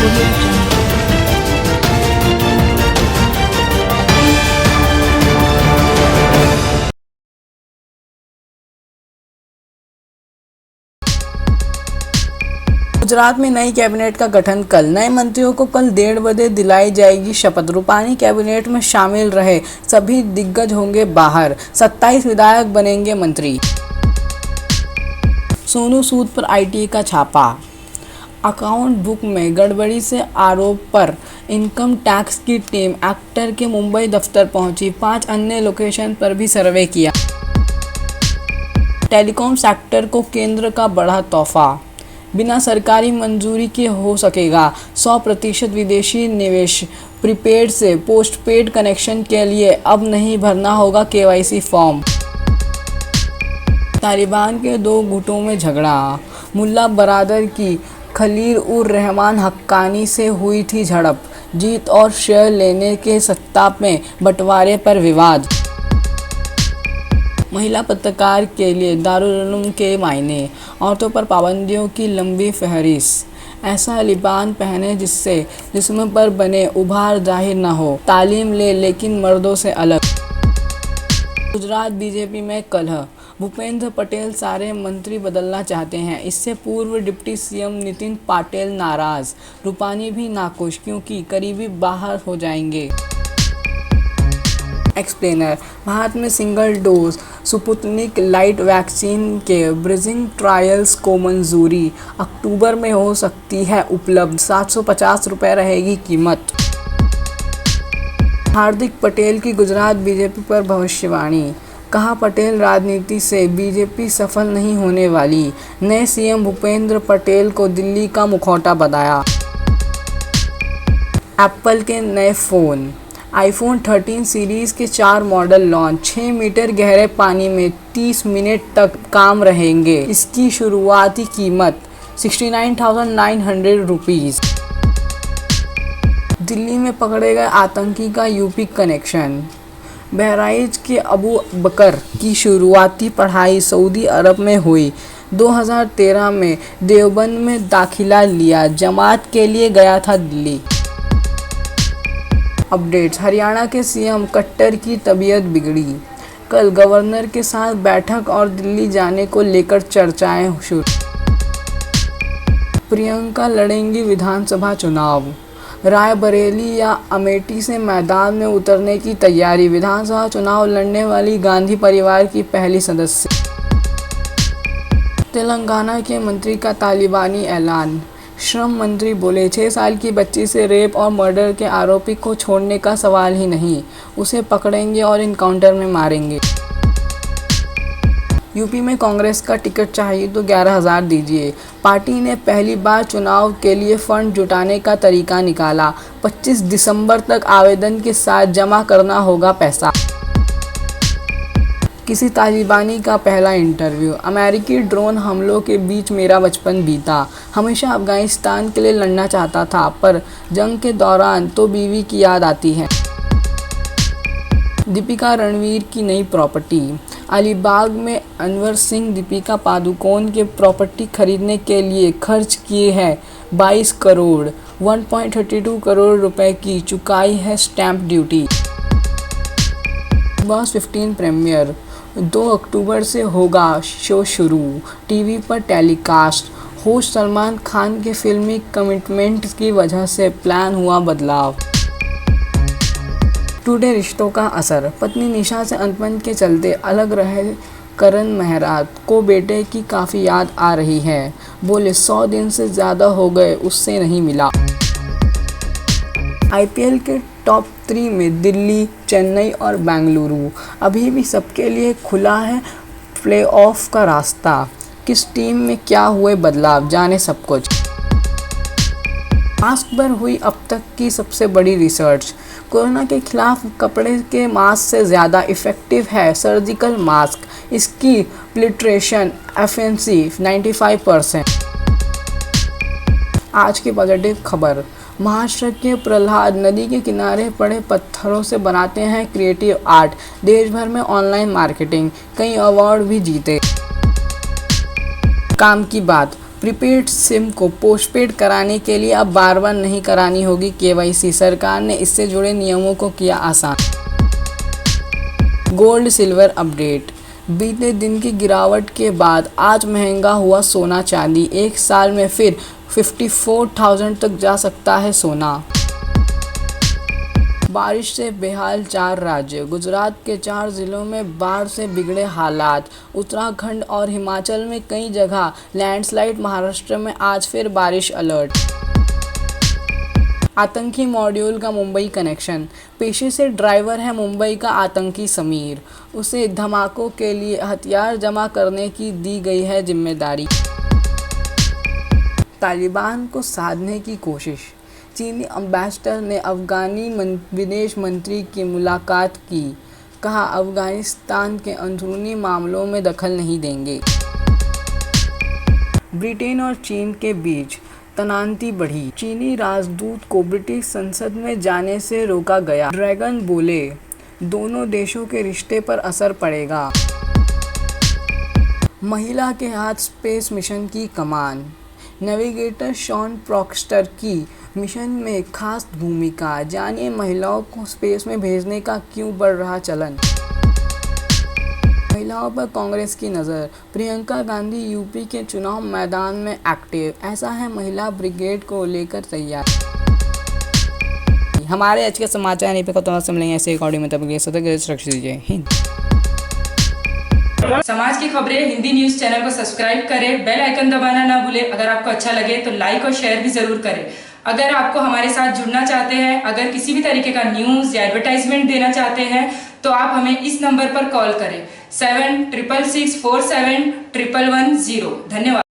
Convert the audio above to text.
गुजरात में नई कैबिनेट का गठन कल। नए मंत्रियों को कल 1:30 बजे दिलाई जाएगी शपथ। रूपानी कैबिनेट में शामिल रहे सभी दिग्गज होंगे बाहर। 27 विधायक बनेंगे मंत्री। सोनू सूद पर आईटी का छापा। अकाउंट बुक में गड़बड़ी से आरोप पर इनकम टैक्स की टीम एक्टर के मुंबई दफ्तर पहुंची। 5 अन्य लोकेशन पर भी सर्वे किया। टेलीकॉम सेक्टर को केंद्र का बड़ा तोहफा। बिना सरकारी मंजूरी के हो सकेगा 100% विदेशी निवेश। प्रीपेड से पोस्टपेड कनेक्शन के लिए अब नहीं भरना होगा केवाईसी फॉर्म। तालिबान के 2 गुटों में झगड़ा। मुल्ला बरादर की खलील उर रहमान हक्कानी से हुई थी झड़प। जीत और शेयर लेने के सत्ता में बंटवारे पर विवाद। महिला पत्रकार के लिए दारुल के मायने। औरतों पर पाबंदियों की लंबी फहरिस्त। ऐसा लिबान पहने जिससे जिस्म पर बने उभार जाहिर न हो। तालीम ले लेकिन मर्दों से अलग। गुजरात बीजेपी में कलह। भूपेंद्र पटेल सारे मंत्री बदलना चाहते हैं। इससे पूर्व डिप्टी सीएम नितिन पटेल नाराज। रूपानी भी नाखुश क्योंकि करीबी बाहर हो जाएंगे। एक्सप्लेनर। भारत में single dose Sputnik light vaccine के ब्रिजिंग ट्रायल्स को मंजूरी। अक्टूबर में हो सकती है उपलब्ध। 750 रुपये रहेगी कीमत। हार्दिक पटेल की गुजरात बीजेपी पर भविष्यवाणी। कहा, पटेल राजनीति से बीजेपी सफल नहीं होने वाली। नए सीएम भूपेंद्र पटेल को दिल्ली का मुखौटा बताया। एप्पल के नए फ़ोन। आईफोन 13 सीरीज़ के 4 मॉडल लॉन्च। 6 मीटर गहरे पानी में 30 मिनट तक काम रहेंगे। इसकी शुरुआती कीमत 69,900 रुपीज़। दिल्ली में पकड़े गए आतंकी का यूपी कनेक्शन। बहराइच के अबू बकर की शुरुआती पढ़ाई सऊदी अरब में हुई। 2013 में देवबंद में दाखिला लिया। जमात के लिए गया था दिल्ली। अपडेट्स। हरियाणा के सीएम खट्टर की तबीयत बिगड़ी। कल गवर्नर के साथ बैठक और दिल्ली जाने को लेकर चर्चाएं शुरू। प्रियंका लड़ेंगी विधानसभा चुनाव। रायबरेली या अमेठी से मैदान में उतरने की तैयारी। विधानसभा चुनाव लड़ने वाली गांधी परिवार की पहली सदस्य। तेलंगाना के मंत्री का तालिबानी ऐलान। श्रम मंत्री बोले, 6 साल की बच्ची से रेप और मर्डर के आरोपी को छोड़ने का सवाल ही नहीं। उसे पकड़ेंगे और इनकाउंटर में मारेंगे। यूपी में कांग्रेस का टिकट चाहिए तो 11,000 दीजिए। पार्टी ने पहली बार चुनाव के लिए फंड जुटाने का तरीका निकाला। 25 दिसंबर तक आवेदन के साथ जमा करना होगा पैसा। किसी तालिबानी का पहला इंटरव्यू। अमेरिकी ड्रोन हमलों के बीच मेरा बचपन बीता। हमेशा अफगानिस्तान के लिए लड़ना चाहता था, पर जंग के दौरान तो बीवी की याद आती है। दीपिका रणवीर की नई प्रॉपर्टी। अलीबाग में अनवर सिंह दीपिका पादुकोण के प्रॉपर्टी खरीदने के लिए खर्च किए हैं 22 करोड़। 1.32 करोड़ रुपए की चुकाई है स्टैंप ड्यूटी। Boss 15 premiere. 2 अक्टूबर से होगा शो शुरू। टीवी पर टेलीकास्ट। होस्ट सलमान खान के फिल्मी कमिटमेंट की वजह से प्लान हुआ बदलाव। टुडे रिश्तों का असर। पत्नी निशा से अनबन के चलते अलग रहे करण मेहरा को बेटे की काफ़ी याद आ रही है। बोले, 100 दिन से ज़्यादा हो गए उससे नहीं मिला। आईपीएल के टॉप 3 में दिल्ली, चेन्नई और बेंगलुरु। अभी भी सबके लिए खुला है प्लेऑफ का रास्ता। किस टीम में क्या हुए बदलाव, जाने सब कुछ। मास्क पर हुई अब तक की सबसे बड़ी रिसर्च। कोरोना के खिलाफ कपड़े के मास्क से ज़्यादा इफ़ेक्टिव है सर्जिकल मास्क। इसकी फिल्ट्रेशन एफिशिएंसी 95%। आज की पॉजिटिव खबर। महाराष्ट्र के प्रहलाद नदी के किनारे पड़े पत्थरों से बनाते हैं क्रिएटिव आर्ट। देश भर में ऑनलाइन मार्केटिंग, कई अवार्ड भी जीते। काम की बात। प्रीपेड सिम को पोस्टपेड कराने के लिए अब बार बार नहीं करानी होगी केवाईसी। सरकार ने इससे जुड़े नियमों को किया आसान। Gold silver update. बीते दिन की गिरावट के बाद आज महंगा हुआ सोना चांदी। एक साल में फिर 54,000 तक जा सकता है सोना। बारिश से बेहाल 4 राज्य। गुजरात के 4 जिलों में बाढ़ से बिगड़े हालात। उत्तराखंड और हिमाचल में कई जगह लैंडस्लाइड। महाराष्ट्र में आज फिर बारिश अलर्ट। आतंकी मॉड्यूल का मुंबई कनेक्शन। पेशे से ड्राइवर है मुंबई का आतंकी समीर। उसे धमाकों के लिए हथियार जमा करने की दी गई है जिम्मेदारी। तालिबान को साधने की कोशिश। चीनी एम्बेसडर ने अफगानी विदेश मंत्री की मुलाकात की। कहा अफगानिस्तान के अंदरूनी मामलों में दखल नहीं देंगे। ब्रिटेन और चीन के बीच तनातनी बढ़ी। चीनी राजदूत को ब्रिटिश संसद में जाने से रोका गया। ड्रैगन बोले दोनों देशों के रिश्ते पर असर पड़ेगा। महिला के हाथ स्पेस मिशन की कमान। नेविगेटर शॉन प्रॉक्स्टर की मिशन में खास भूमिका। जानिए महिलाओं को स्पेस में भेजने का क्यों बढ़ रहा चलन। महिलाओं पर कांग्रेस की नज़र। प्रियंका गांधी यूपी के चुनाव मैदान में एक्टिव। ऐसा है महिला ब्रिगेड को लेकर तैयार। हमारे आज के समाचार नहीं पे खत्म से मिलेंगे ऐसे एक ऑडियो में, तब सतर्क सुरक्षित दीजिए। हिंद समाज की खबरें हिंदी न्यूज चैनल को सब्सक्राइब करें, बेल आइकन दबाना ना भूलें। अगर आपको अच्छा लगे तो लाइक और शेयर भी जरूर करें। अगर आपको हमारे साथ जुड़ना चाहते हैं, अगर किसी भी तरीके का न्यूज या एडवर्टाइजमेंट देना चाहते हैं तो आप हमें इस नंबर पर कॉल करें 7666471110। धन्यवाद।